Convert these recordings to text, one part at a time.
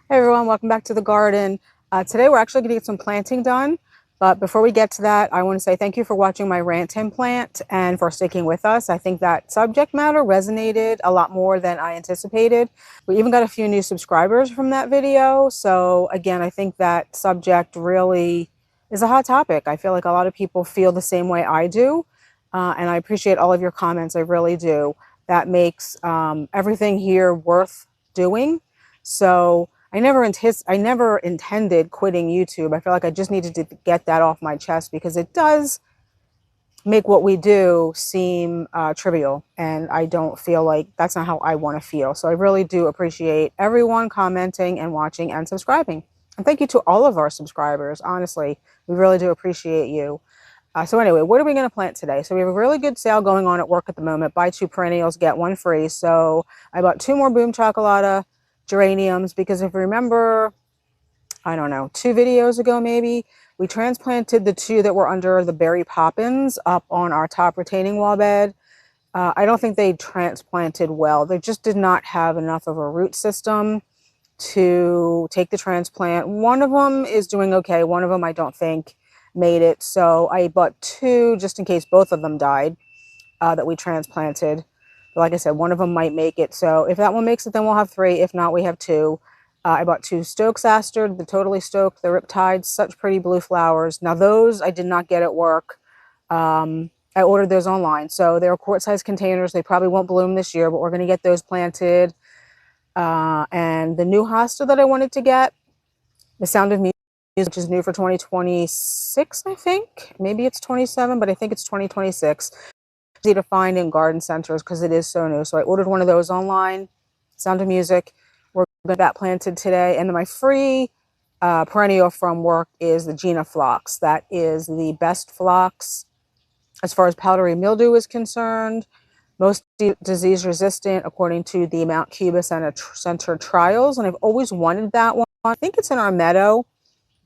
Hey everyone, welcome back to the garden. Today we're actually going to get some planting done, but before we get to that, I want to say thank you for watching my rant and plant and for sticking with us. I think that subject matter resonated a lot more than I anticipated. We even got a few new subscribers from that video, so again, I think that subject really is a hot topic. I feel like a lot of people feel the same way I do, and I appreciate all of your comments, I really do. That makes everything here worth doing. So I never intended quitting YouTube. I feel like I just needed to get that off my chest because it does make what we do seem trivial. And I don't feel like that's not how I want to feel. So I really do appreciate everyone commenting and watching and subscribing. And thank you to all of our subscribers. Honestly, we really do appreciate you. So anyway, what are we going to plant today? So we have a really good sale going on at work at the moment. Buy 2 perennials, get 1 free. So I bought 2 more 𝗟𝗶𝗸𝗲 geraniums because if you remember, I don't know, 2 videos ago maybe, we transplanted the 2 that were under the 𝗟𝗶𝗸𝗲 up on our top retaining wall bed. I don't think they transplanted well. They just did not have enough of a root system to take the transplant. One of them is doing okay. One of them I don't think made it. So I bought 2 just in case both of them died that we transplanted. Like I said, one of them might make it. So if that one makes it, then we'll have 3. If not, we have 2. I bought 2 Stokes Aster, the Totally Stoked, the Riptides, such pretty blue flowers. Now those I did not get at work. I ordered those online. So they're quart-sized containers. They probably won't bloom this year, but we're going to get those planted. And the new hosta that I wanted to get, The Sound of Music, which is new for 2026, I think. Maybe it's 27, but I think it's 2026. Easy to find in garden centers because it is so new. So I ordered one of those online, Sound of Music. We're going to get that planted today. And then my free perennial from work is the Gina Phlox. That is the best phlox as far as powdery mildew is concerned. Most disease resistant according to the 𝗟𝗶𝗸𝗲 Center trials. And I've always wanted that one. I think it's in our meadow,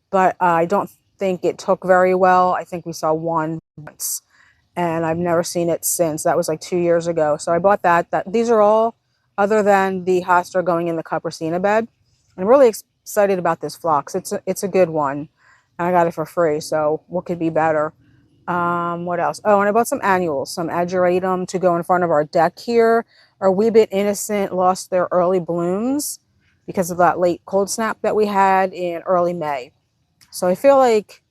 but I don't think it took very well. I think we saw one once. And I've never seen it since. That was like 2 years ago. So I bought that. These are all other than the hosta going in the 𝗟𝗶𝗸𝗲 bed. I'm really excited about this phlox. It's a good one. And I got it for free. So what could be better? What else? Oh, and I bought some annuals, some ageratum to go in front of our deck here. Our 𝗟𝗏𝗏 Innocent lost their early blooms because of that late cold snap that we had in early May. So I feel like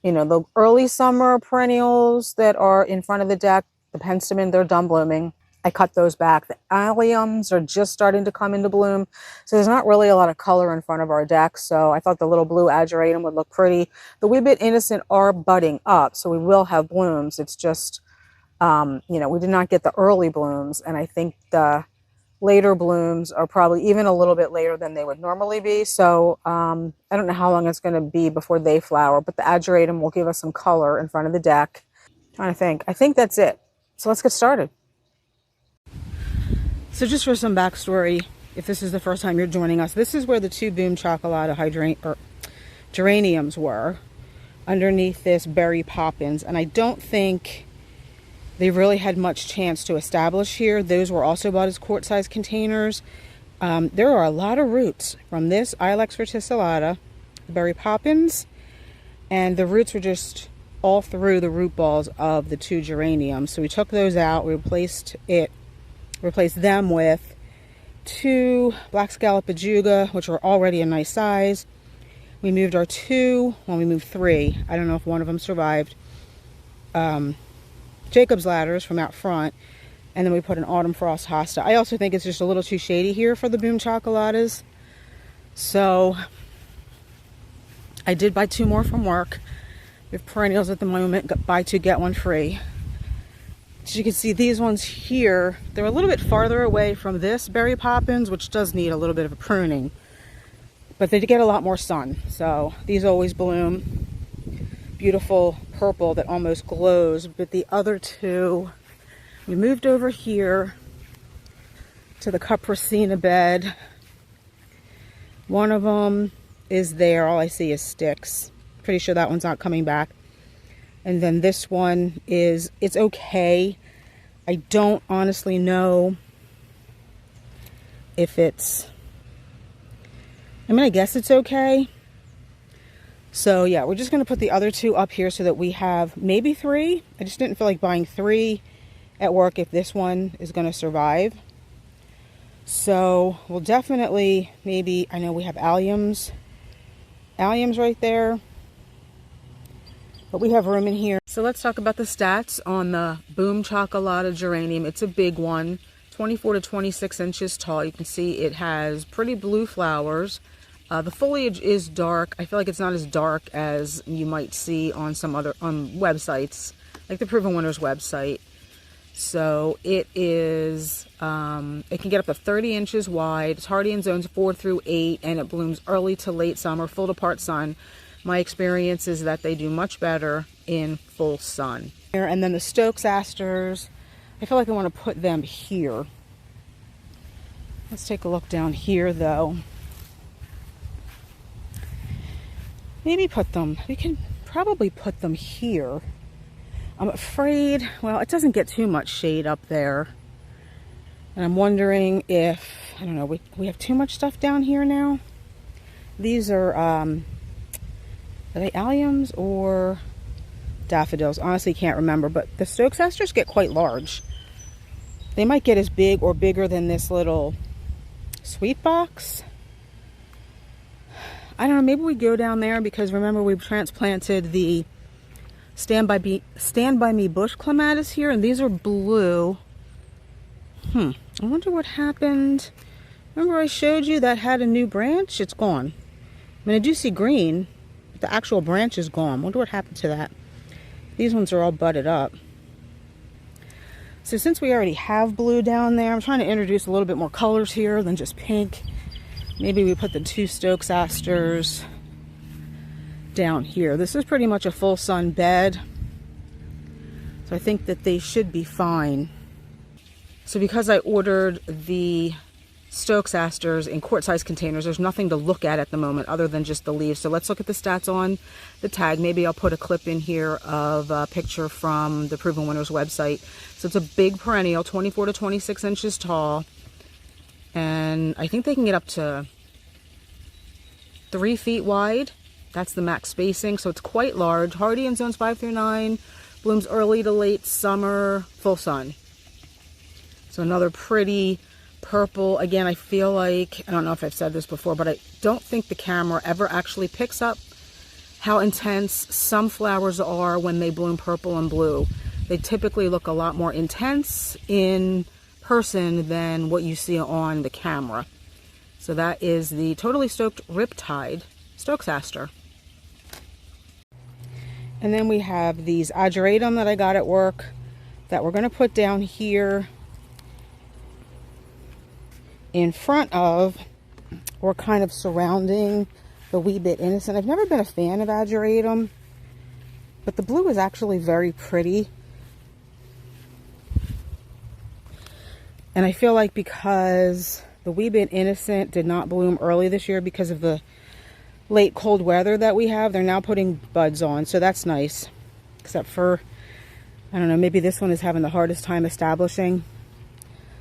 you know, the early summer perennials that are in front of the deck, the penstemon, they're done blooming. I cut those back. The alliums are just starting to come into bloom. So there's not really a lot of color in front of our deck. So I thought the little blue ageratum would look pretty. The 𝗟𝗏𝗏 Innocent are budding up, so we will have blooms. It's just, you know, we did not get the early blooms. And I think the later blooms are probably even a little bit later than they would normally be. So I don't know how long it's going to be before they flower, but the ageratum will give us some color in front of the deck. I'm trying to think. I think that's it. So let's get started. So just for some backstory, if this is the first time you're joining us, this is where the 2 𝗟𝗟𝗏𝗲 geraniums were, underneath this 𝗟𝗏𝗏𝗏𝗲. And I don't think they really had much chance to establish here. Those were also bought as quart-sized containers. There are a lot of roots from this Ilex verticillata, the 𝗟𝗏𝗏𝗏𝗏𝗏𝗏, and the roots were just all through the root balls of the 2 geraniums. So we took those out, we replaced them with 2 black scallop 𝗟𝗏𝗏𝗏𝗏𝗏𝗏𝗏, which were already a nice size. We moved our 3. I don't know if one of them survived. Jacob's ladders from out front, and then we put an autumn frost hosta. I also think it's just a little too shady here for the 𝗟𝗟𝗏𝗏𝗏𝗏𝗏𝗏𝗏𝗏𝗏. So I did buy 2 more from work. We have perennials at the moment, buy 2 get 1 free. As you can see, these ones here, they're a little bit farther away from this 𝗟𝗏𝗏𝗏𝗏𝗏𝗏𝗏𝗏𝗏𝗏𝗏𝗏𝗏, which does need a little bit of a pruning, but they get a lot more sun. So these always bloom. Beautiful purple that almost glows. But the other 2, we moved over here to the 𝗟𝗶𝗸𝗏𝗏𝗏𝗏𝗏𝗏𝗏𝗏𝗏. One of them is there. All I see is sticks. Pretty sure that one's not coming back. And then this one is, it's okay. I don't honestly know if it's I mean, I guess it's okay. So yeah, we're just going to put the other two up here so that we have maybe 3. I just didn't feel like buying 3 at work if this one is going to survive. So we'll definitely maybe, I know we have alliums right there, but we have room in here. So let's talk about the stats on the 𝗟𝗶𝗸𝗏 geranium. It's a big one, 24 to 26 inches tall. You can see it has pretty blue flowers. The foliage is dark. I feel like it's not as dark as you might see on some other websites, like the Proven Winners website. So it is, it can get up to 30 inches wide. It's hardy in zones 4 through 8, and it blooms early to late summer, full to part sun. My experience is that they do much better in full sun. And then the Stokes asters, I feel like I want to put them here. Let's take a look down here though. Maybe put them, we can probably put them here. I'm afraid, well, it doesn't get too much shade up there. And I'm wondering if, I don't know, we have too much stuff down here now. These are they alliums or daffodils? Honestly, can't remember, but the Stokes asters get quite large. They might get as big or bigger than this little sweet box. I don't know, maybe we go down there because remember we transplanted the Stand by Me bush clematis here, and these are blue. I wonder what happened. Remember I showed you that had a new branch? It's gone. I mean, I do see green, but the actual branch is gone. Wonder what happened to that. These ones are all budded up. So since we already have blue down there, I'm trying to introduce a little bit more colors here than just pink. Maybe we put the 2 Stokes asters down here. This is pretty much a full sun bed, so I think that they should be fine. So because I ordered the Stokes asters in quart-sized containers, there's nothing to look at the moment other than just the leaves. So let's look at the stats on the tag. Maybe I'll put a clip in here of a picture from the Proven Winners website. So it's a big perennial, 24 to 26 inches tall, and I think they can get up to 3 feet wide. That's the max spacing, so it's quite large. Hardy in zones 5 through 9, blooms early to late summer, full sun. So another pretty purple. Again, I feel like, I don't know if I've said this before, but I don't think the camera ever actually picks up how intense some flowers are when they bloom purple and blue. They typically look a lot more intense in person than what you see on the camera. So that is the Totally Stoked Riptide Stokes aster. And then we have these 𝗟𝗶𝗸𝗏 that I got at work that we're going to put down here in front of, or kind of surrounding, the Wee Bit Innocent. I've never been a fan of 𝗟𝗟𝗏, but the blue is actually very pretty. And I feel like because the Wee Bit Innocent did not bloom early this year because of the late cold weather that we have, they're now putting buds on, so that's nice. Except for, I don't know, maybe this one is having the hardest time establishing.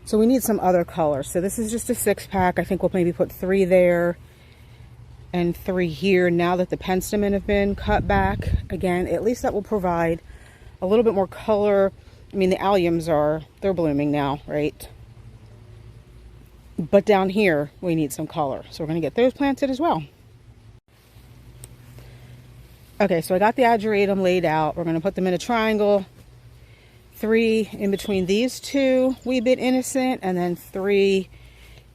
So we need some other colors. So this is just a 6-pack. I think we'll maybe put 3 there and 3 here now that the penstemon have been cut back. Again, at least that will provide a little bit more color. I mean, the alliums they're blooming now, right? But down here, we need some color. So we're going to get those planted as well. Okay, so I got the 𝗟𝗟𝗏 laid out. We're going to put them in a triangle. 3 in between these 2 Wee Bit Innocent, and then 3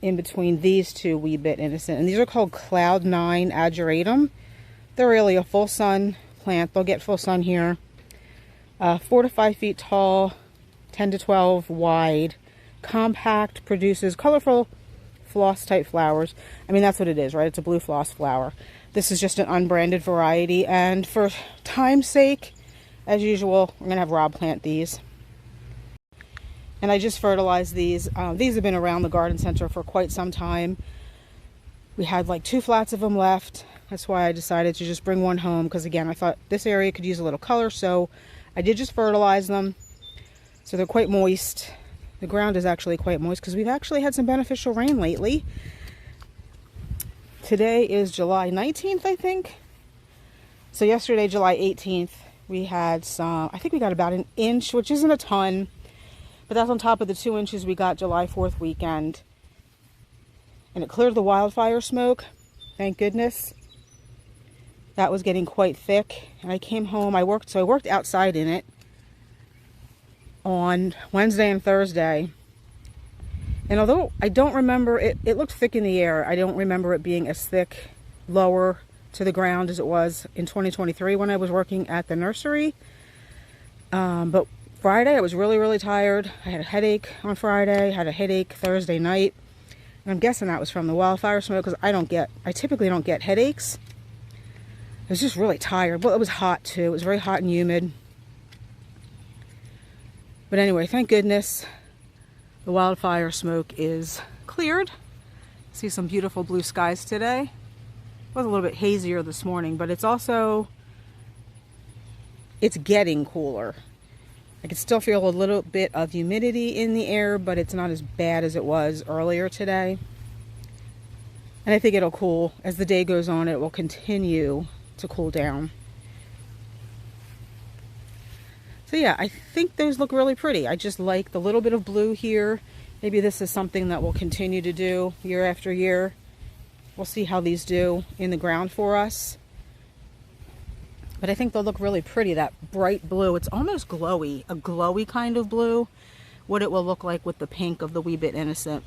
in between these 2 Wee Bit Innocent. And these are called Cloud 9 𝗟𝗟𝗏. They're really a full sun plant. They'll get full sun here. 4 to 5 feet tall, 10 to 12 wide, compact, produces colorful floss type flowers. I mean, that's what it is, right? It's a blue floss flower. This is just an unbranded variety, and for time's sake, as usual, we're gonna have Rob plant these. And I just fertilized these. These have been around the garden center for quite some time. We had like 2 flats of them left. That's why I decided to just bring one home, because again, I thought this area could use a little color, so I did just fertilize them. So they're quite moist. The ground is actually quite moist because we've actually had some beneficial rain lately. Today is July 19th, I think. So yesterday, July 18th, we had some, I think we got about an inch, which isn't a ton, but that's on top of the 2 inches we got July 4th weekend. And it cleared the wildfire smoke, thank goodness. That was getting quite thick. And I came home, I worked outside in it on Wednesday and Thursday. And although I don't remember, it looked thick in the air, I don't remember it being as thick lower to the ground as it was in 2023 when I was working at the nursery. But Friday I was really tired. I had a headache on Friday, had a headache Thursday night. And I'm guessing that was from the wildfire smoke because I typically don't get headaches. I was just really tired. Well, it was hot too. It was very hot and humid. But anyway, thank goodness the wildfire smoke is cleared. See some beautiful blue skies today. It was a little bit hazier this morning, but it's getting cooler. I can still feel a little bit of humidity in the air, but it's not as bad as it was earlier today. And I think it'll cool as the day goes on. It will continue to cool down. So yeah, I think those look really pretty. I just like the little bit of blue here. Maybe this is something that we'll continue to do year after year. We'll see how these do in the ground for us. But I think they'll look really pretty, that bright blue. It's almost glowy, a glowy kind of blue. What it will look like with the pink of the Wee Bit Innocent.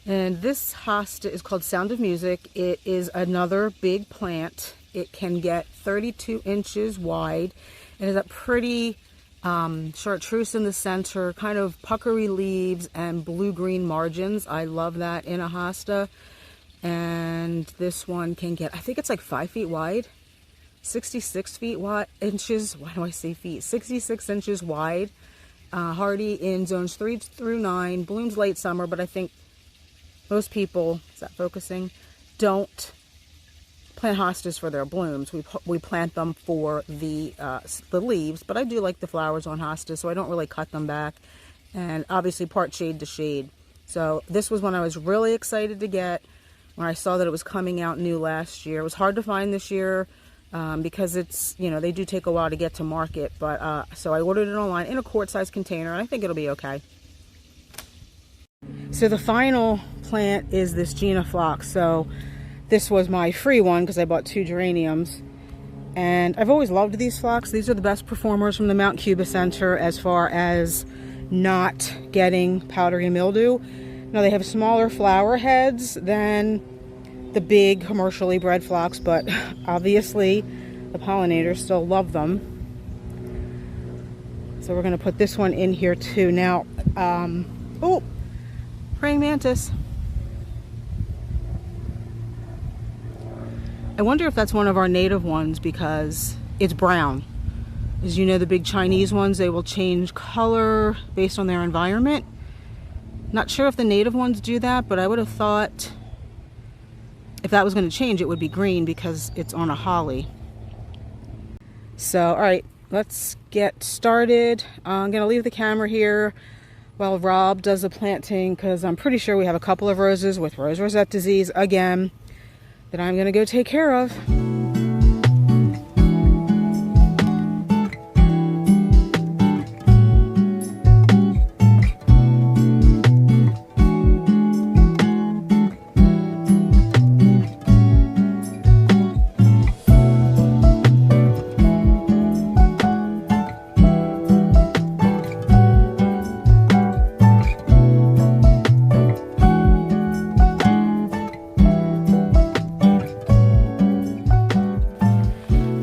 And this hosta is called Sound of Music. It is another big plant. It can get 32 inches wide. It has a pretty chartreuse in the center, kind of puckery leaves and blue-green margins. I love that in a hosta. And this one can get, I think it's like 5 feet wide, 66 inches. Why do I say feet? 66 inches wide. Hardy in zones 3 through 9. Blooms late summer, but I think most people, is that focusing, don't plant hostas for their blooms. We plant them for the leaves, but I do like the flowers on hostas, so I don't really cut them back. And obviously part shade to shade. So this was one I was really excited to get when I saw that it was coming out new last year. It was hard to find this year because it's, you know, they do take a while to get to market. But so I ordered it online in a quart-sized container, and I think it'll be okay. So the final plant is this 𝗟𝗯🗲. So this was my free one because I bought 2 geraniums. And I've always loved these phlox. These are the best performers from the 𝗟𝗶𝗸𝗲 Center as far as not getting powdery mildew. Now they have smaller flower heads than the big commercially bred phlox, but obviously the pollinators still love them. So we're going to put this one in here too. Now, oh, praying mantis. I wonder if that's one of our native ones because it's brown. As you know, the big Chinese ones, they will change color based on their environment. Not sure if the native ones do that, but I would have thought if that was going to change, it would be green because it's on a holly. So, all right, let's get started. I'm going to leave the camera here while Rob does the planting because I'm pretty sure we have a couple of roses with rose rosette disease again that I'm going to go take care of.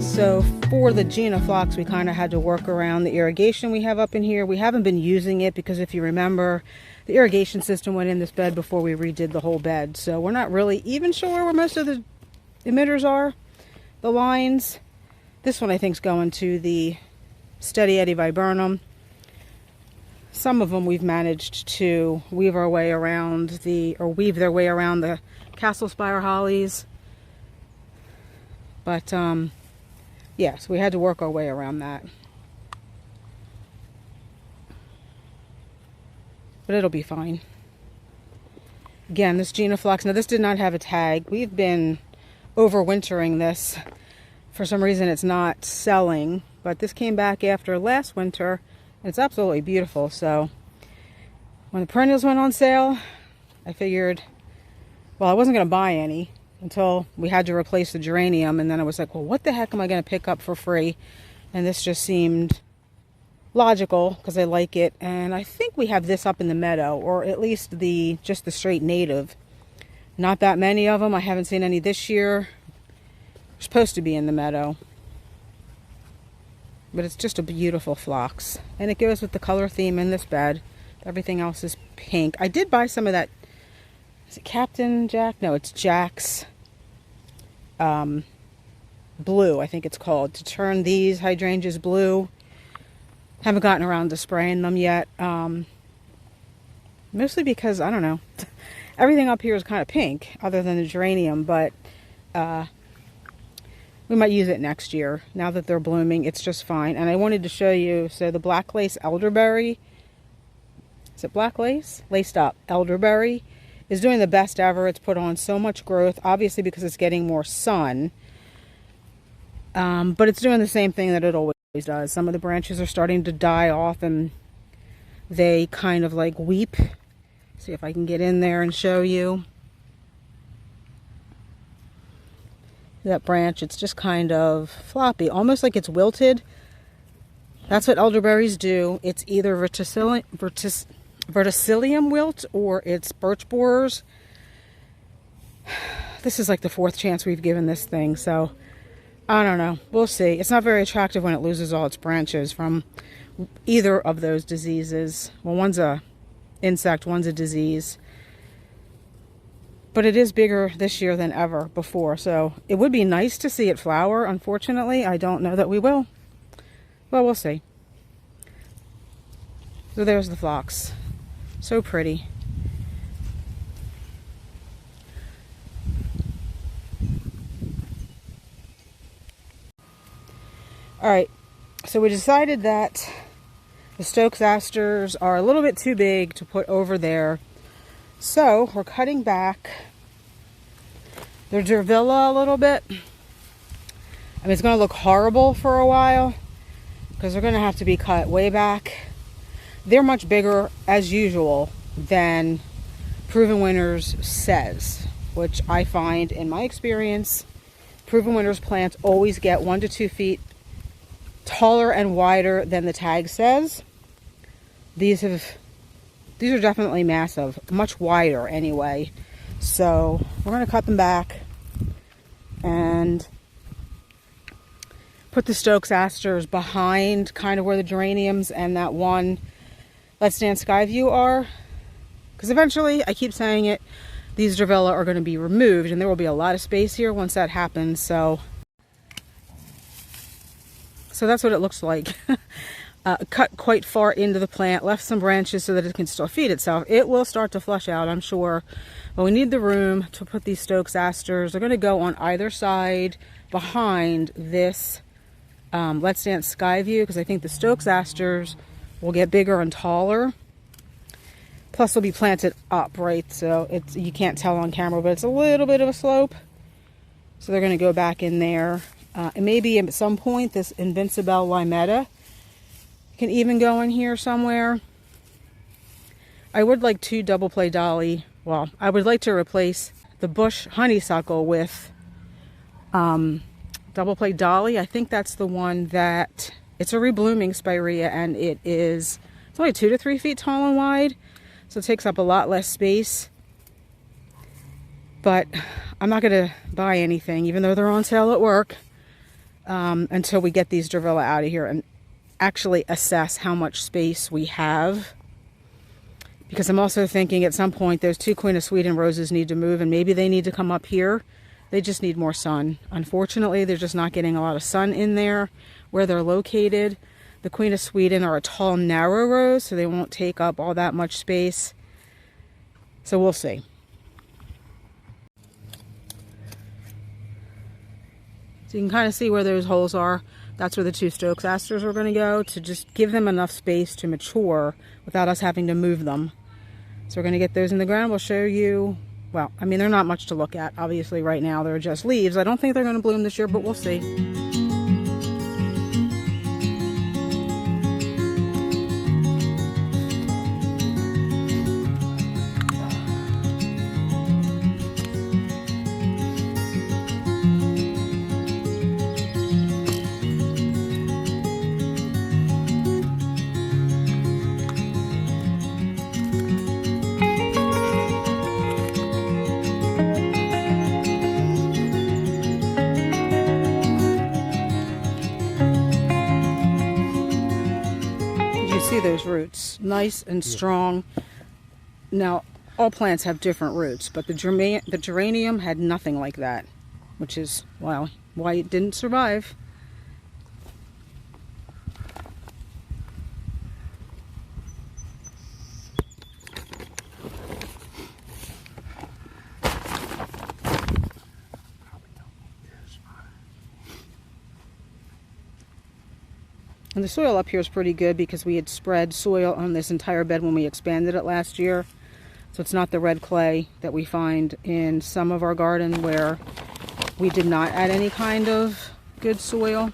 So for the 𝗟𝗯𝗲, we kind of had to work around the irrigation we have up in here. We haven't been using it because if you remember, the irrigation system went in this bed before we redid the whole bed. So we're not really even sure where most of the emitters are, the lines. This one I think is going to the Steady Eddie Viburnum. Some of them we've managed to weave their way around the Castle Spire hollies. But yes, we had to work our way around that. But it'll be fine. Again, this Genuflux. Now, this did not have a tag. We've been overwintering this. For some reason, it's not selling. But this came back after last winter. And it's absolutely beautiful. So, when the perennials went on sale, I figured, well, I wasn't going to buy any until we had to replace the geranium. And then I was like, well, what the heck am I going to pick up for free? And this just seemed logical because I like it. And I think we have this up in the meadow, or at least just the straight native. Not that many of them. I haven't seen any this year. They're supposed to be in the meadow. But it's just a beautiful phlox. And it goes with the color theme in this bed. Everything else is pink. I did buy some of that. Is it Captain Jack? No, it's Jack's blue, I think it's called, to turn these hydrangeas blue. Haven't gotten around to spraying them yet. Mostly because, I don't know, everything up here is kind of pink other than the geranium, but we might use it next year. Now that they're blooming, it's just fine. And I wanted to show you, so the black lace elderberry, is it black lace? Laced up elderberry is doing the best ever. It's put on so much growth, obviously because it's getting more sun. But it's doing the same thing that it always does. Some of the branches are starting to die off and they kind of like weep. See if I can get in there and show you. That branch, it's just kind of floppy, almost like it's wilted. That's what elderberries do. It's either verticillium wilt or it's birch borers. This is like the 4th chance we've given this thing, so I don't know. We'll see. It's not very attractive when it loses all its branches from either of those diseases. Well, one's a insect, one's a disease. But it is bigger this year than ever before, so it would be nice to see it flower. Unfortunately, I don't know that we will. Well, we'll see. So there's the phlox. So pretty. Alright, so we decided that the Stokes asters are a little bit too big to put over there. So we're cutting back their 𝗟𝗏 a little bit. I mean, it's going to look horrible for a while because they're going to have to be cut way back. They're much bigger, as usual, than Proven Winners says, which I find, in my experience, Proven Winners plants always get 1 to 2 feet taller and wider than the tag says. These are definitely massive, much wider anyway. So we're going to cut them back and put the Stokes asters behind kind of where the geraniums and that one Let's Dance Skyview are. Because eventually, I keep saying it, these 𝗟𝗏 are going to be removed and there will be a lot of space here once that happens. So that's what it looks like. Cut quite far into the plant, left some branches so that it can still feed itself. It will start to flush out, I'm sure. But we need the room to put these Stokes asters. They're going to go on either side behind this Let's Dance Skyview, because I think the Stokes asters will get bigger and taller. Plus they'll be planted up, right? So you can't tell on camera, but it's a little bit of a slope. So they're going to go back in there. And maybe at some point this 𝗟𝗏 𝗦𝘂𝗯𝗲 can even go in here somewhere. I would like to double play dolly. Well, I would like to replace the bush honeysuckle with double play dolly. I think that's the one that, it's a reblooming spirea, and it's only 2 to 3 feet tall and wide. So it takes up a lot less space. But I'm not going to buy anything, even though they're on sale at work, until we get these 𝗟𝗏 out of here and actually assess how much space we have. Because I'm also thinking at some point those 2 Queen of Sweden roses need to move, and maybe they need to come up here. They just need more sun. Unfortunately, they're just not getting a lot of sun in there where they're located. The Queen of Sweden are a tall, narrow rose, so they won't take up all that much space. So we'll see. So you can kind of see where those holes are. That's where the 2 Stokes asters are going to go, to just give them enough space to mature without us having to move them. So we're going to get those in the ground. We'll show you, well, I mean, they're not much to look at. Obviously, right now, they're just leaves. I don't think they're going to bloom this year, but we'll see. See those roots, nice and strong. Now, all plants have different roots, but the geranium had nothing like that, which is, well, why it didn't survive. And the soil up here is pretty good because we had spread soil on this entire bed when we expanded it last year. So it's not the red clay that we find in some of our garden where we did not add any kind of good soil.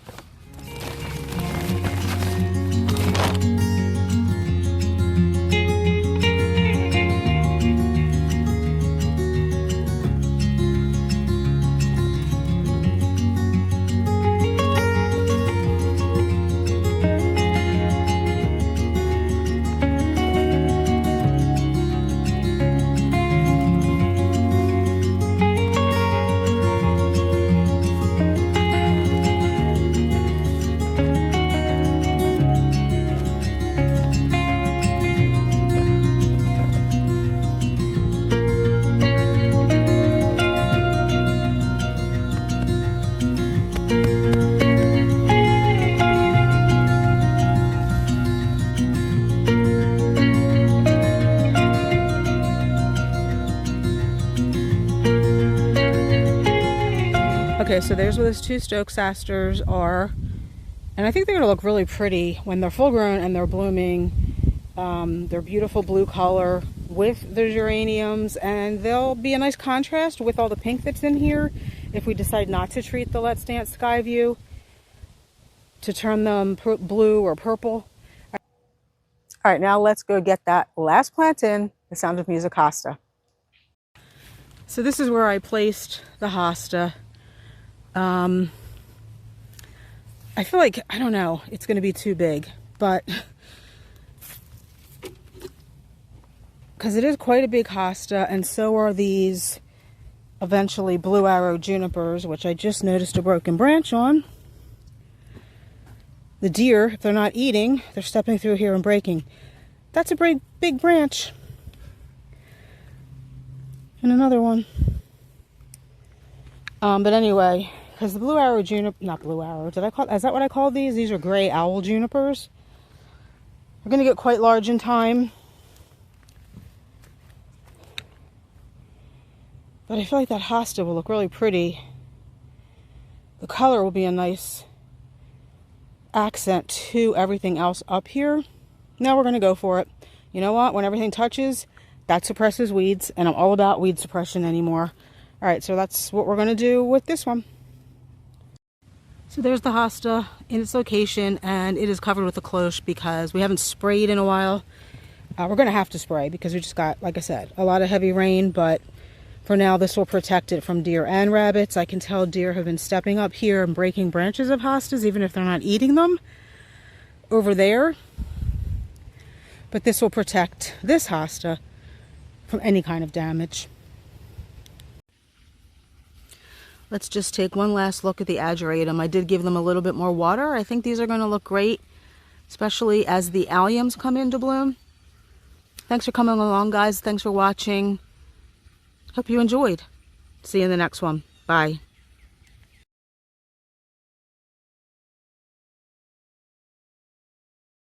Okay, so there's where those two Stokes asters are, and I think they're going to look really pretty when they're full grown and they're blooming. They're beautiful blue color with the geraniums, and they'll be a nice contrast with all the pink that's in here if we decide not to treat the Let's Dance Skyview to turn them blue or purple. All right, now let's go get that last plant in, the Sound of Music hosta. So this is where I placed the hosta. I feel like, I don't know, it's going to be too big, but because it is quite a big hosta, and so are these eventually blue arrow junipers, which I just noticed a broken branch on. The deer, if they're not eating, they're stepping through here and breaking. That's a big branch. And another one. But anyway, because the blue arrow juniper, not blue arrow, is that what I call these? These are gray owl junipers. They're going to get quite large in time. But I feel like that hosta will look really pretty. The color will be a nice accent to everything else up here. Now we're going to go for it. You know what? When everything touches, that suppresses weeds, and I'm all about weed suppression anymore. All right, so that's what we're going to do with this one. So there's the hosta in its location, and it is covered with a cloche because we haven't sprayed in a while. We're going to have to spray because we just got, like I said, a lot of heavy rain, but for now this will protect it from deer and rabbits. I can tell deer have been stepping up here and breaking branches of hostas, even if they're not eating them over there. But this will protect this hosta from any kind of damage. Let's just take one last look at the ageratum. I did give them a little bit more water. I think these are going to look great, especially as the alliums come into bloom. Thanks for coming along, guys. Thanks for watching. Hope you enjoyed. See you in the next one. Bye.